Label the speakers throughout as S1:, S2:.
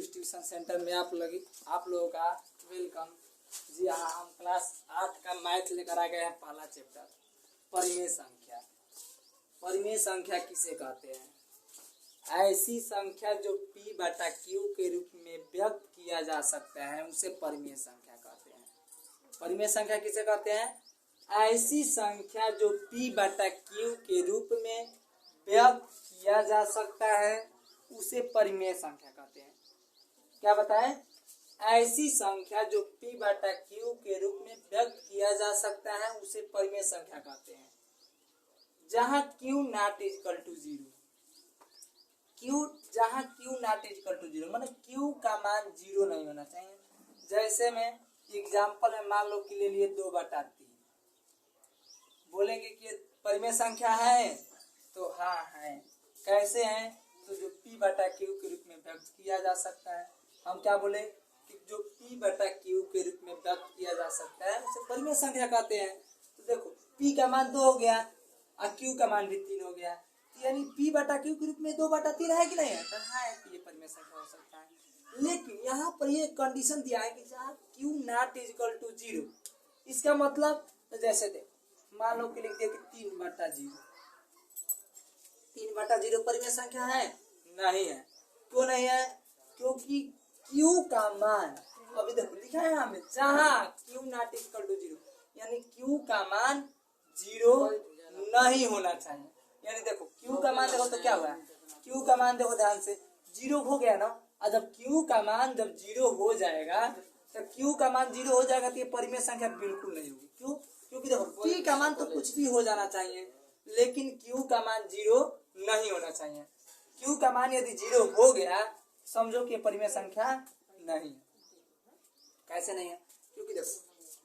S1: Piyush tuition centre में आप लोगों का वेलकम। जी हाँ, हम क्लास 8 का मैथ लेकर आ गए हैं। पहला चैप्टर परिमेय संख्या। परिमेय संख्या किसे कहते हैं? ऐसी संख्या जो p बटा q के रूप में व्यक्त किया जा सकता है उसे परिमेय संख्या कहते हैं। परिमेय संख्या किसे कहते हैं? ऐसी संख्या जो p बटा q के रूप में व्यक्त किया जा सकता है उसे परिमेय संख्या कहते हैं। क्या बताएं? ऐसी संख्या जो p बटा q के रूप में व्यक्त किया जा सकता है उसे परिमेय संख्या कहते हैं। जहाँ q नॉट इक्वल टू 0, जहाँ q नॉट इक्वल टू 0 मतलब q का मान 0 नहीं होना चाहिए। जैसे में एग्जाम्पल में मान लो कि ले लिए 2/3, बोलेंगे कि परिमेय संख्या है तो हाँ है। कैसे है? तो जो p बटा q के रूप में व्यक्त किया जा सकता है। हम क्या बोले कि जो p बटा q के रूप में व्यक्त किया जा सकता है उसे परिमेय संख्या कहते हैं। तो देखो p का मान 2 हो गया और q का मान भी 3 हो गया, यानी p बटा q के रूप में 2/3 है कि नहीं है? तो हाँ, ये परिमेय संख्या हो सकता है। लेकिन यहाँ पर ये कंडीशन दिया है कि जहाँ q नॉट इक्वल टू 0, इसका मतलब तो जैसे देखो मान लो कि लिख दिया कि 3/0, 3/0 परिमेय संख्या है? नहीं है। क्यों नहीं है? क्योंकि q का मान, अभी देखो लिखा है हमें, जहाँ q नॉट इक्वल टू 0 यानी q का मान 0 नहीं होना चाहिए। यानी देखो q का मान देखो तो क्या हुआ, q का मान देखो ध्यान से 0 हो गया ना। और जब q का मान जब 0 हो जाएगा तो q का मान 0 हो जाएगा तो ये परिमेय संख्या बिल्कुल नहीं होगी। क्यों? क्योंकि देखो p का मान तो कुछ भी हो जाना चाहिए लेकिन q का मान 0 नहीं होना चाहिए। q का मान यदि 0 हो गया समझो कि परिमेय संख्या नहीं है। कैसे नहीं है? क्योंकि देखो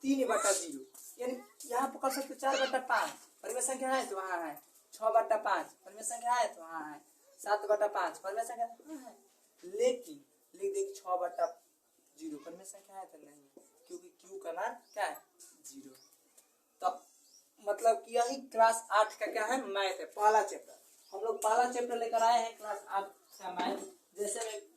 S1: 3/0 यानी यहाँ पकड़ सकते 4/5 परिमेय संख्या है तो वहाँ है, 6/5 परिमेय संख्या है तो वहाँ है, 7/5 परिमेय संख्या है। लेकिन लिख दे 6/0 परिमेय संख्या है तो नहीं है, क्योंकि q का मान क्या है? 0। तब मतलब कि यही क्लास 8 का क्या है? मैथ है, पहला चैप्टर। हम लोग पहला चैप्टर लेकर आए हैं क्लास 8 का मैथ। जैसे देखो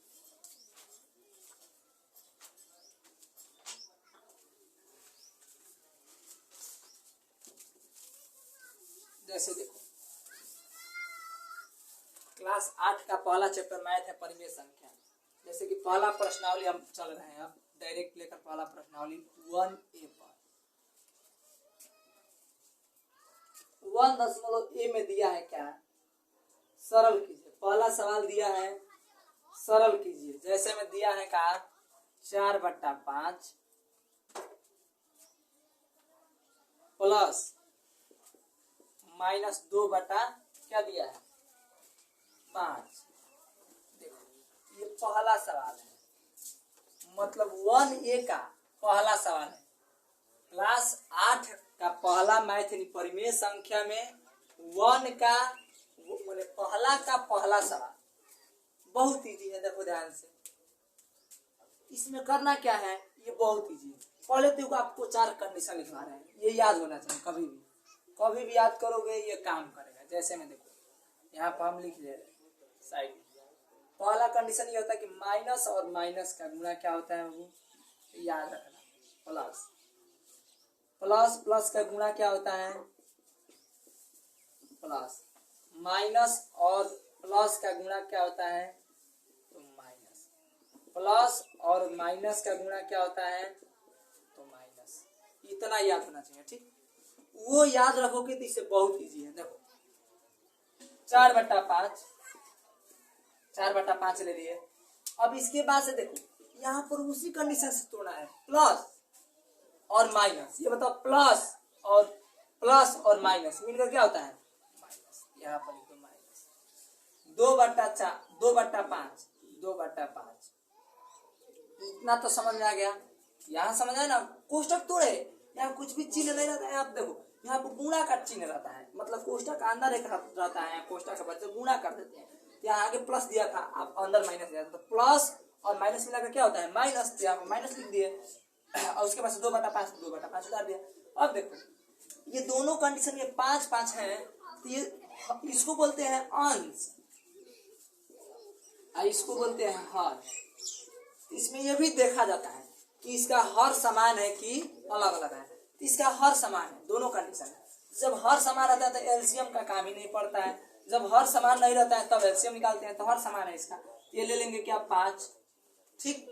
S1: क्लास 8 का पहला चैप्टर मैथ है परिमेय संख्या। जैसे कि पहला प्रश्नावली हम चल रहे हैं, अब डायरेक्ट लेकर पहला प्रश्नावली 1A पर। 1.A में दिया है क्या? सरल कीजिए। पहला सवाल दिया है सरल कीजिए। जैसे में दिया है का 4/5 प्लस -2 बटा क्या दिया है? 5। देखो ये पहला सवाल है, मतलब 1A का पहला सवाल है। क्लास 8 का पहला मैथ परिमेय संख्या में 1 का पहला का पहला सवाल बहुत इजी है। देखो ध्यान से, इसमें करना क्या है, ये बहुत इजी है। पहले तो आपको 4 कंडीशन लिखवा रहे हैं, ये याद होना चाहिए। कभी भी याद करोगे ये काम करेगा। जैसे में देखो यहाँ पर हम लिख ले रहे साइड, पहला कंडीशन ये होता है कि माइनस और माइनस का गुणा क्या होता है, वो याद रखना। प्लस का गुणा क्या होता है? प्लस। माइनस और प्लस का गुणा क्या होता है? तो माइनस। प्लस और माइनस का गुणा क्या होता है? तो माइनस। इतना याद होना चाहिए, ठीक। वो याद रखोगे तो इससे बहुत इजी है। देखो 4/5 ले लिए। अब इसके बाद से देखो यहाँ पर उसी कंडीशन से तोड़ना है, प्लस और माइनस। ये बताओ प्लस और माइनस मिलकर क्या होता है? माइनस। यहाँ पर लिखो माइनस 2/5 इतना तो समझ में आ गया। यहाँ समझ आए ना, कोष्टक तोड़े, यहाँ कुछ भी चिन्ह नहीं रहता है। आप देखो यहाँ पर गुणा का चिन्ह रहता है, मतलब कोष्टक अंदर एक रहता है, कोष्टक के बाद गुणा कर देते हैं। यहाँ आगे प्लस दिया था, आप अंदर माइनस दिया था, तो प्लस और माइनस मिलाकर क्या होता है? माइनस। तो यहाँ पर माइनस लिख दिए और उसके पास 2/5 उतार दिया। अब देखो ये दोनों कंडीशन ये 5 है, तो ये इसको बोलते हैं अंश और इसको बोलते हैं हर। इसमें यह भी देखा जाता है कि इसका हर समान है कि अलग अलग है। इसका हर समान है, दोनों कंडीशन है। जब हर समान रहता है तो एलसीएम का काम ही नहीं पड़ता है, जब हर समान नहीं रहता है तब एलसीएम निकालते हैं। तो हर समान है इसका, ये ले लेंगे क्या 5, ठीक,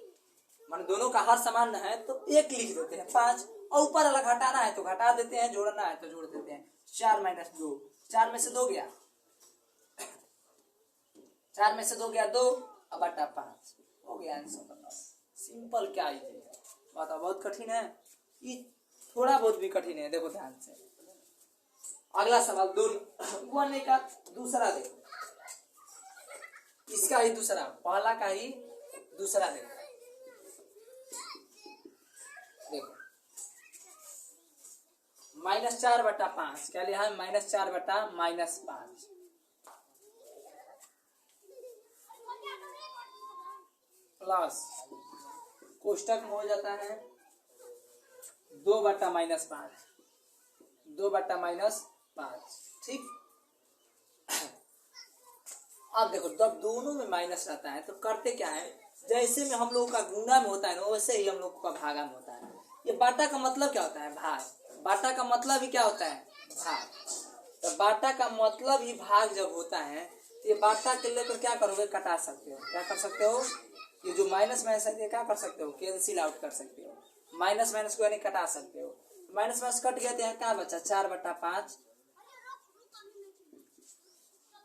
S1: मान दोनों का हर समान है तो 1 लिख देते हैं 5, और ऊपर वाला घटाना है तो घटा देते हैं, जोड़ना है तो जोड़ देते हैं। 4 - 2, 4 में से 2 गया, 4 में से 2 गया 2, अब बटा 5 हो गया आंसर। सिंपल, क्या है बात, बहुत कठिन है ये, थोड़ा बहुत भी कठिन है। देखो ध्यान से, अगला सवाल 2 1 का दूसरा देखो, इसका ही दूसरा, पहला का ही दूसरा देखो। देखो -4/5 क्या लिया है, -4/-5 प्लस कोष्टक में हो जाता है 2/-5, 2/-5, ठीक। अब देखो जब दोनों में माइनस रहता है तो करते क्या है, जैसे में हम लोगों का गुणा में होता है ना वैसे ही हम लोगों का भागा में होता है। ये बाटा का मतलब क्या होता है, भाग। बाटा का मतलब ही क्या होता है, भाग। तो बाटा का मतलब ही भाग जब होता है तो ये बाटा के लेकर क्या करोगे, कटा सकते हो। क्या कर सकते हो, ये जो माइनस है क्या कर सकते हो, कैंसिल आउट कर सकते हो। माइनस को यानी कटा सकते हो। माइनस कट गया तो यहाँ क्या बचा, 4/5।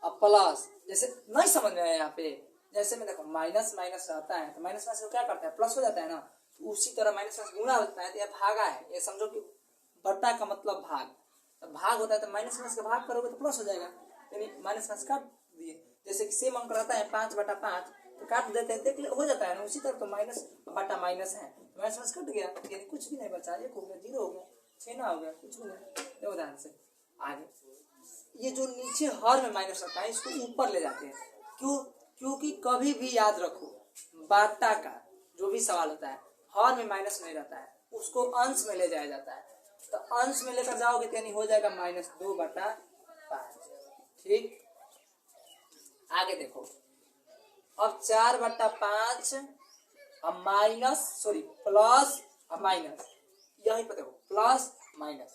S1: अब प्लस, जैसे नहीं समझ में आया यहाँ पे, जैसे में देखो माइनस रहता है तो माइनस को क्या करता है, प्लस हो जाता है ना। तो उसी तरह माइनस गुणा होता है तो यह भागा है। ये समझो कि बट्टा का मतलब भाग, तो भाग होता है तो माइनस का भाग करोगे तो प्लस हो जाएगा, यानी माइनस काट दिए। जैसे कि सेम अंक रहता है 5/5 तो काट देते हैं, देख हो जाता है ना। उसी तरह तो माइनस है, माइनस कट गया यानी कुछ भी नहीं बचा, 1 हो गया, 0 हो गया, 6 ना हो गया, कुछ भी नहीं। उदाहरण से आगे, ये जो नीचे हर में माइनस रहता है इसको ऊपर ले जाते हैं। क्यों, क्योंकि कभी भी याद रखो बाटा का जो भी सवाल होता है हर में माइनस नहीं रहता है, उसको अंश में ले जाया जाता है। तो अंश में लेकर जाओगे तो यानी हो जाएगा -2/5, ठीक। आगे देखो, अब 4/5 अब प्लस अब माइनस, यही पर देखो प्लस माइनस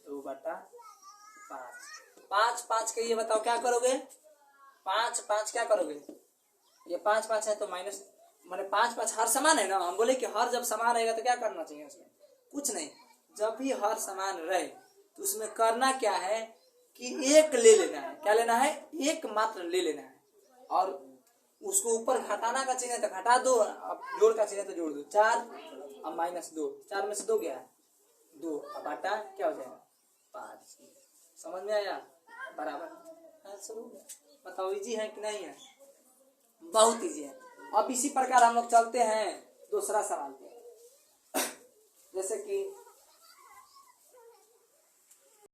S1: 2/5। 5 के ये बताओ क्या करोगे, 5 क्या करोगे, ये 5 है तो माइनस, माने 5 हर समान है ना। हम बोले कि हर जब समान रहेगा तो क्या करना चाहिए, उसमें कुछ नहीं। जब भी हर समान रहे तो उसमें करना क्या है कि 1 ले लेना है। क्या लेना है, 1 मात्र ले लेना है, और उसको ऊपर घटाना का चिन्ह है तो घटा दो, अब जोड़ का चिन्ह है तो जोड़ दो। 4 अब -2, 4 में से 2 गया 2, अब बाटा क्या हो जाएगा 5। समझ में आया, बराबर आंसर हो गया। बताओ इजी है कि नहीं है, बहुत इजी है। अब इसी प्रकार हम लोग चलते हैं दूसरा सवाल पे। जैसे कि